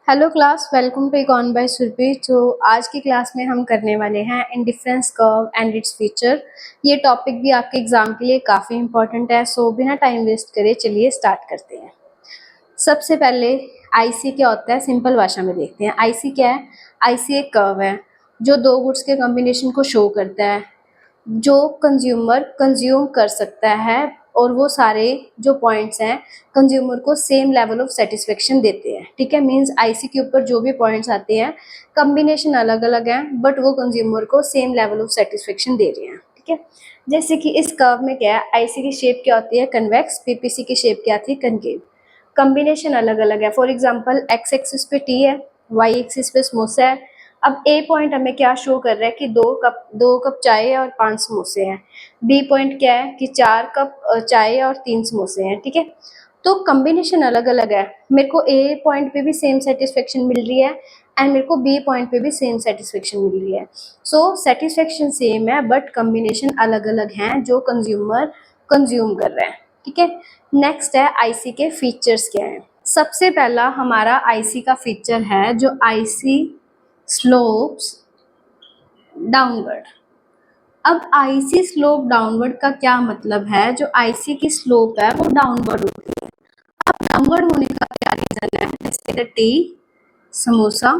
Hello class, welcome to econ by Surabhi. तो आज की क्लास में हम करने वाले हैं indifference curve and its feature. ये टॉपिक भी आपके एग्जाम के लिए काफ़ी इंपॉर्टेंट है, सो बिना टाइम वेस्ट करे चलिए स्टार्ट करते हैं। सबसे पहले आईसी क्या होता है, सिंपल भाषा में देखते हैं। आईसी क्या है? आईसी एक कर्व है जो दो गुड्स के कॉम्बिनेशन को शो करता है, जो कंज्यूमर कंज्यूम कर सकता है, और वो सारे जो पॉइंट्स हैं कंज्यूमर को सेम लेवल ऑफ सेटिस्फेक्शन देते हैं। ठीक है, मींस आईसी के ऊपर जो भी पॉइंट्स आते हैं कॉम्बिनेशन अलग अलग हैं, बट वो कंज्यूमर को सेम लेवल ऑफ सेटिस्फेक्शन दे रहे हैं। ठीक है, जैसे कि इस कर्व में क्या है, आईसी की शेप क्या होती है, कन्वेक्स, पीपीसी की शेप क्या थी, कनकेव। कॉम्बिनेशन अलग अलग है। फॉर एग्जाम्पल एक्स एक्सिस पे टी है, वाई एक्सिस पे समोसा है। अब ए पॉइंट हमें क्या शो कर रहा है कि दो कप चाय है और 5 समोसे हैं। बी पॉइंट क्या है कि 4 कप चाय और 3 समोसे हैं। ठीक है, तो कॉम्बिनेशन अलग अलग है। मेरे को ए पॉइंट पे भी सेम सेटिस्फेक्शन मिल रही है एंड मेरे को बी पॉइंट पे भी सेम सेटिस्फेक्शन मिल रही है। सो सेटिस्फेक्शन सेम है बट कॉम्बिनेशन अलग अलग हैं जो कंज्यूमर कंज्यूम कर रहे हैं। ठीक है, नेक्स्ट है आईसी के फीचर्स क्या हैं। सबसे पहला हमारा आईसी का फीचर है जो आईसी स्लोप्स डाउनवर्ड। अब आईसी स्लोप डाउनवर्ड का क्या मतलब है? जो आईसी की स्लोप है वो डाउनवर्ड होती है। अब डाउनवर्ड होने का क्या रीजन है? जैसे टी, समोसा।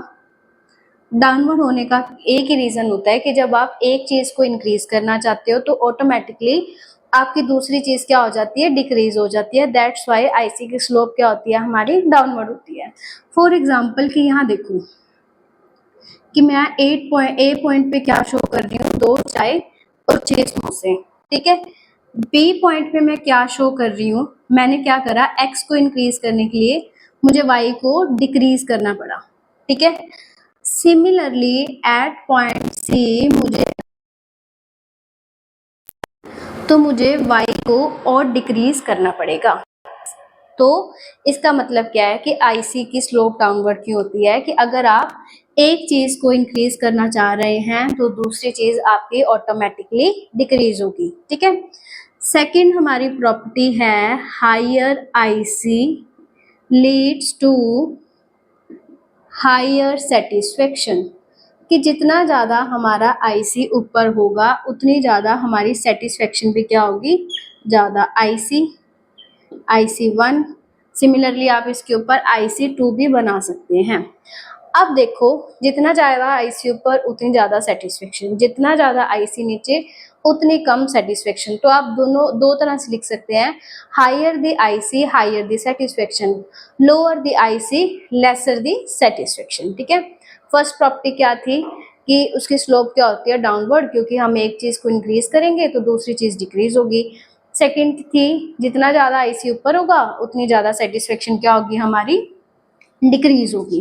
डाउनवर्ड होने का एक ही रीजन होता है कि जब आप एक चीज को इंक्रीज करना चाहते हो तो ऑटोमेटिकली आपकी दूसरी चीज क्या हो जाती है, डिक्रीज हो जाती है। दैट्स वाई आईसी की स्लोप क्या होती है, हमारी डाउनवर्ड होती है। फॉर एग्जाम्पल कि यहाँ देखो कि मैं ए पॉइंट पे क्या शो कर रही हूँ, 2 चाय और 6 समोसे। ठीक है, बी पॉइंट पे मैं क्या शो कर रही हूँ, मैंने क्या करा, एक्स को इंक्रीज करने के लिए मुझे वाई को डिक्रीज करना पड़ा। ठीक है, सिमिलरली एट पॉइंट सी मुझे वाई को और डिक्रीज करना पड़ेगा। तो इसका मतलब क्या है कि आईसी की स्लोप डाउनवर्ड क्यों होती है कि अगर आप एक चीज को इंक्रीज करना चाह रहे हैं तो दूसरी चीज आपकी ऑटोमेटिकली डिक्रीज होगी। ठीक है, सेकंड हमारी प्रॉपर्टी है higher IC leads to higher satisfaction, कि जितना ज़्यादा हमारा आईसी ऊपर होगा उतनी ज़्यादा हमारी सेटिस्फेक्शन भी क्या होगी, ज़्यादा। IC1, सिमिलरली आप इसके ऊपर IC2 भी बना सकते हैं। अब देखो, जितना ज़्यादा आईसी ऊपर उतनी ज़्यादा सेटिस्फेक्शन, जितना ज़्यादा आईसी नीचे उतनी कम सेटिस्फेक्शन। तो आप दोनों दो तरह से लिख सकते हैं, higher the IC higher the satisfaction, lower the IC lesser the satisfaction. ठीक है, फर्स्ट प्रॉपर्टी क्या थी कि उसकी स्लोप क्या होती है, डाउनवर्ड, क्योंकि हम एक चीज़ को इंक्रीज करेंगे तो दूसरी चीज़ डिक्रीज होगी। सेकेंड थी जितना ज़्यादा आईसी ऊपर होगा उतनी ज़्यादा सेटिस्फेक्शन क्या होगी, हमारी डिक्रीज होगी,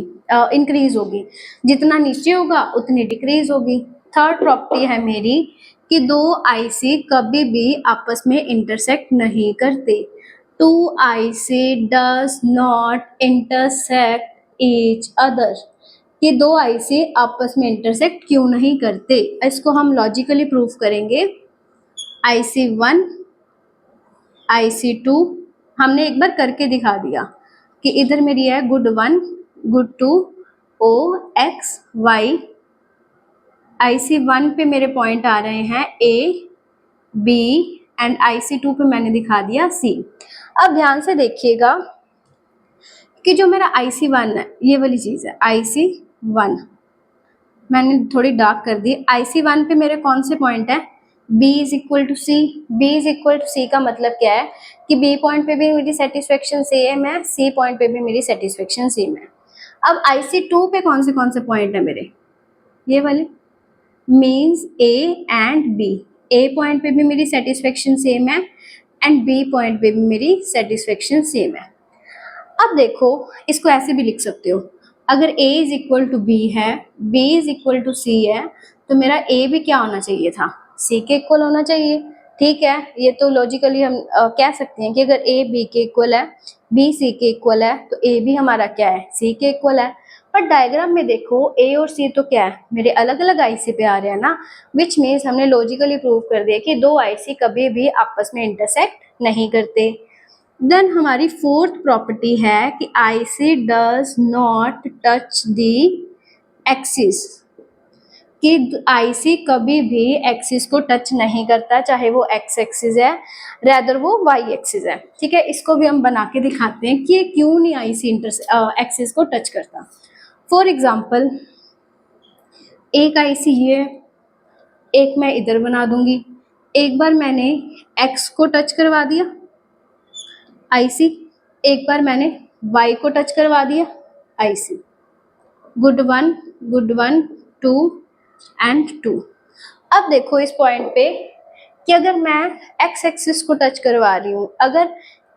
इंक्रीज होगी। जितना नीचे होगा उतनी डिक्रीज होगी। थर्ड प्रॉपर्टी है मेरी कि दो आईसी कभी भी आपस में इंटरसेक्ट नहीं करते। Two IC does not intersect each other, ये दो आईसी आपस में इंटरसेक्ट क्यों नहीं करते, इसको हम लॉजिकली प्रूफ करेंगे। IC1 IC2 हमने एक बार करके दिखा दिया कि इधर मेरी है good 1 good 2 O X Y। IC1 पे मेरे पॉइंट आ रहे हैं A B एंड IC2 पे मैंने दिखा दिया C। अब ध्यान से देखिएगा कि जो मेरा IC1 है ये वाली चीज़ है, IC1 मैंने थोड़ी डार्क कर दी। IC1 पे मेरे कौन से पॉइंट है, B is equal to C. B is equal to C का मतलब क्या है कि B पॉइंट पे भी मेरी सेटिस्फेक्शन सेम है, C पॉइंट पे भी मेरी सेटिस्फेक्शन सेम है। अब IC2 पे कौन से पॉइंट है मेरे, ये वाले, means A and B। A point पे भी मेरी सेटिस्फेक्शन सेम है एंड B पॉइंट पे भी मेरी सेटिस्फेक्शन सेम है। अब देखो, इसको ऐसे भी लिख सकते हो, अगर A is equal to B है, B is equal to C है, तो मेरा A भी क्या होना चाहिए था, C के इक्वल होना चाहिए। ठीक है, ये तो लॉजिकली हम कह सकते हैं कि अगर A B के इक्वल है, B C के इक्वल है, तो A भी हमारा क्या है, C के इक्वल है। पर डायग्राम में देखो A और C तो क्या है, मेरे अलग अलग आईसी पे आ रहे हैं ना, विच मीन्स हमने लॉजिकली प्रूव कर दिया कि दो आईसी कभी भी आपस में इंटरसेक्ट नहीं करते। देन हमारी फोर्थ प्रॉपर्टी है कि IC does not touch the axis, कि आईसी कभी भी एक्सिस को टच नहीं करता, चाहे वो एक्स एक्सिस है रेदर वो वाई एक्सिस है। ठीक है, इसको भी हम बना के दिखाते हैं कि ये क्यों नहीं आईसी एक्सिस को टच करता। फॉर एग्जाम्पल, एक आईसी ये, एक मैं इधर बना दूंगी। एक बार मैंने एक्स को टच करवा दिया आईसी, एक बार मैंने वाई को टच करवा दिया IC. Good one, two and two. अब देखो इस पॉइंट पे कि अगर मैं एक्स एक्सिस को टच करवा रही हूँ, अगर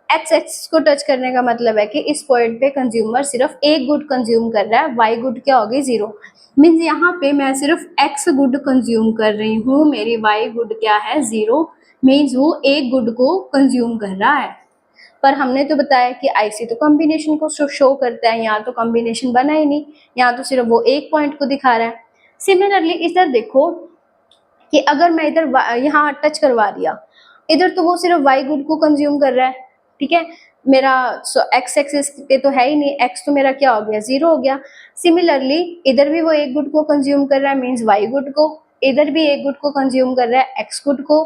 एक्स एक्सिस को टच करने का मतलब है कि इस पॉइंट पे कंज्यूमर सिर्फ एक गुड कंज्यूम कर रहा है, वाई गुड क्या होगी 0, मीन्स यहाँ पे मैं सिर्फ एक्स गुड कंज्यूम कर रही हूँ, मेरी वाई गुड क्या है 0, मीन्स वो एक गुड को कंज्यूम कर रहा है। पर हमने तो बताया कि आईसी तो कॉम्बिनेशन को शो करता है, यहाँ तो कॉम्बिनेशन बना ही नहीं, यहाँ तो सिर्फ वो एक पॉइंट को दिखा रहा है। सिमिलरली इधर देखो कि अगर मैं इधर यहाँ टच करवा दिया, इधर तो वो सिर्फ वाई गुड को कंज्यूम कर रहा है। ठीक है, मेरा एक्स एक्सिस पे तो है ही नहीं, एक्स तो मेरा क्या हो गया 0 हो गया। सिमिलरली इधर भी वो एक गुड को कंज्यूम कर रहा है, मीन्स वाई गुड को, इधर भी एक गुड को कंज्यूम कर रहा है एक्स गुड को।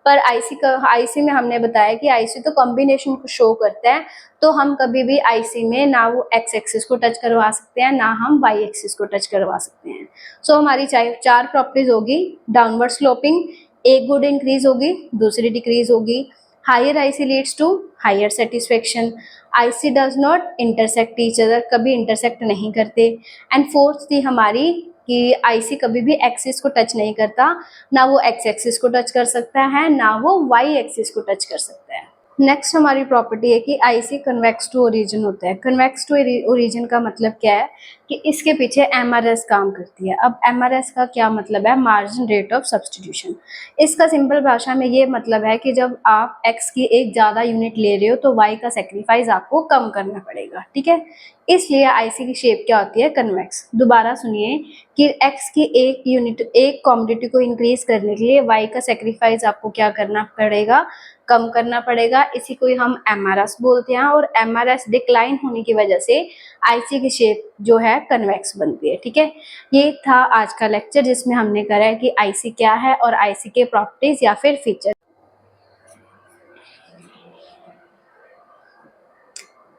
पर आईसी में हमने बताया कि आईसी तो कॉम्बिनेशन को शो करता है, तो हम कभी भी आईसी में ना वो एक्स एक्सिस को टच करवा सकते हैं, ना हम वाई एक्सिस को टच करवा सकते हैं। सो हमारी चार प्रॉपर्टीज होगी, डाउनवर्ड स्लोपिंग, एक गुड इंक्रीज होगी, दूसरी डिक्रीज होगी, higher IC leads to higher satisfaction, IC does not intersect each other, कभी इंटरसेक्ट नहीं करते। एंड फोर्थ थी हमारी कि आईसी कभी भी एक्सिस को टच नहीं करता, ना वो एक्स एक्सिस को टच कर सकता है, ना वो वाई एक्सिस को टच कर सकता है। नेक्स्ट हमारी प्रॉपर्टी है कि आईसी कन्वेक्स टू ओरिजिन होता है। कन्वेक्स टू ओरिजिन का मतलब क्या है कि इसके पीछे एमआरएस काम करती है। अब एमआरएस का क्या मतलब है, मार्जिन रेट ऑफ सब्सटीट्यूशन। इसका सिंपल भाषा में ये मतलब है कि जब आप एक्स की एक ज़्यादा यूनिट ले रहे हो तो वाई का सेक्रीफाइस आपको कम करना पड़ेगा। ठीक है, इसलिए आईसी की शेप क्या होती है, कन्वेक्स। दोबारा सुनिए कि एक्स की एक यूनिट, एक कमोडिटी को इंक्रीज करने के लिए वाई का सेक्रीफाइस आपको क्या करना पड़ेगा, कम करना पड़ेगा। इसी को हम एमआरएस बोलते हैं, और एमआरएस डिक्लाइन होने की वजह से आईसी की शेप जो है कन्वेक्स बनती है। ठीक है, ये था आज का लेक्चर जिसमें हमने करा है कि आईसी क्या है और आईसी के प्रॉपर्टीज या फिर फीचर।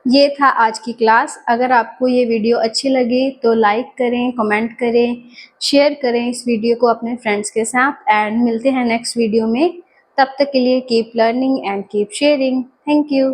ये था आज की क्लास। अगर आपको ये वीडियो अच्छी लगी तो लाइक करें, कमेंट करें, शेयर करें इस वीडियो को अपने फ्रेंड्स के साथ, एंड मिलते हैं नेक्स्ट वीडियो में। तब तक के लिए keep learning and keep sharing. Thank you.